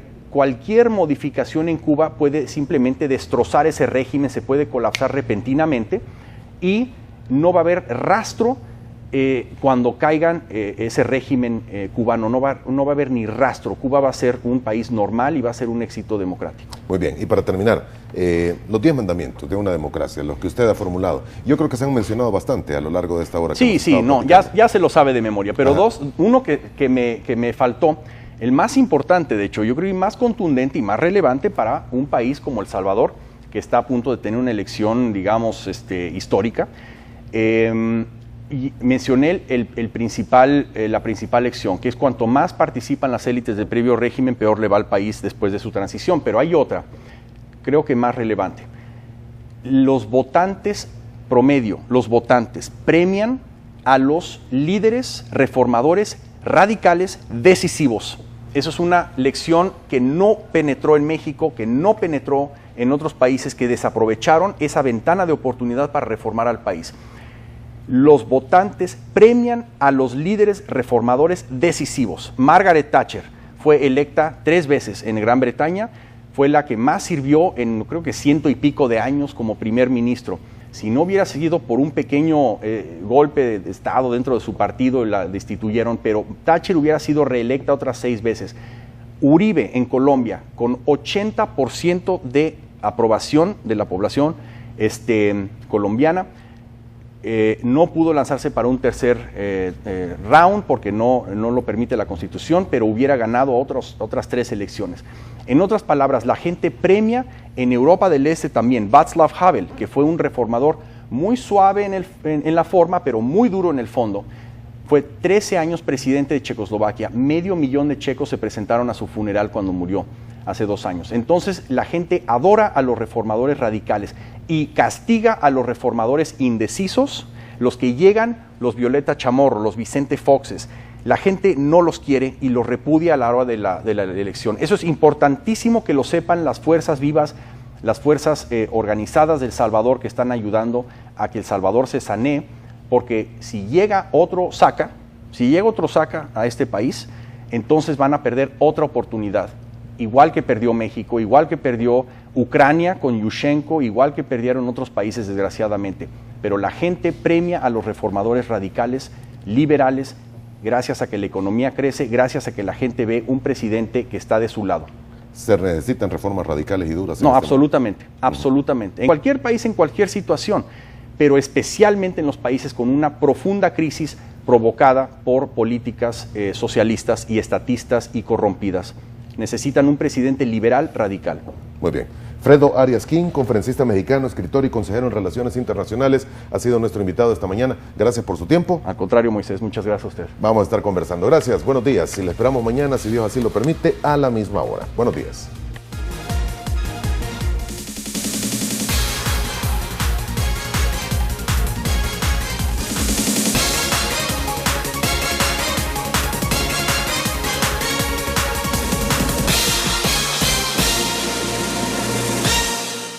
modificación en Cuba puede simplemente destrozar ese régimen, se puede colapsar repentinamente y no va a haber rastro cuando caigan ese régimen cubano, no va a haber ni rastro. Cuba va a ser un país normal y va a ser un éxito democrático. Muy bien, y para terminar, los 10 mandamientos de una democracia, los que usted ha formulado, yo creo que se han mencionado bastante a lo largo de esta hora. Sí, ya se lo sabe de memoria, pero uno que me faltó, el más importante, de hecho, yo creo, y más contundente y más relevante para un país como El Salvador, que está a punto de tener una elección, digamos, histórica. Y mencioné la principal lección, que es cuanto más participan las élites del previo régimen, peor le va al país después de su transición. Pero hay otra, creo que más relevante. Los votantes promedio, los votantes premian a los líderes reformadores radicales decisivos. Eso es una lección que no penetró en México, que no penetró en otros países, que desaprovecharon esa ventana de oportunidad para reformar al país. Los votantes premian a los líderes reformadores decisivos. Margaret Thatcher fue electa 3 veces en Gran Bretaña, fue la que más sirvió en creo que 100 y pico de años como primer ministro. Si no hubiera sido por un pequeño golpe de Estado dentro de su partido, la destituyeron, pero Thatcher hubiera sido reelecta otras 6 veces. Uribe en Colombia, con 80% de aprobación de la población colombiana, no pudo lanzarse para un tercer round porque no lo permite la Constitución, pero hubiera ganado otras 3 elecciones. En otras palabras, la gente premia en Europa del Este también Václav Havel, que fue un reformador muy suave en la forma, pero muy duro en el fondo. Fue 13 años presidente de Checoslovaquia. 500,000 de checos se presentaron a su funeral cuando murió hace 2 años. Entonces la gente adora a los reformadores radicales y castiga a los reformadores indecisos, los que llegan, los Violeta Chamorro, los Vicente Foxes. La gente no los quiere y los repudia a la hora de la elección. Eso es importantísimo que lo sepan las fuerzas vivas, las fuerzas organizadas del Salvador, que están ayudando a que El Salvador se sanee, porque si llega otro Saca a este país, entonces van a perder otra oportunidad, igual que perdió México, igual que perdió Ucrania con Yushchenko, igual que perdieron otros países desgraciadamente. Pero la gente premia a los reformadores radicales, liberales, gracias a que la economía crece, gracias a que la gente ve un presidente que está de su lado. ¿Se necesitan reformas radicales y duras? No, absolutamente, absolutamente. En cualquier país, en cualquier situación, pero especialmente en los países con una profunda crisis provocada por políticas socialistas y estatistas y corrompidas. Necesitan un presidente liberal radical. Muy bien. Fredo Arias King, conferencista mexicano, escritor y consejero en Relaciones Internacionales, ha sido nuestro invitado esta mañana. Gracias por su tiempo. Al contrario, Moisés, muchas gracias a usted. Vamos a estar conversando. Gracias, buenos días. Y le esperamos mañana, si Dios así lo permite, a la misma hora. Buenos días.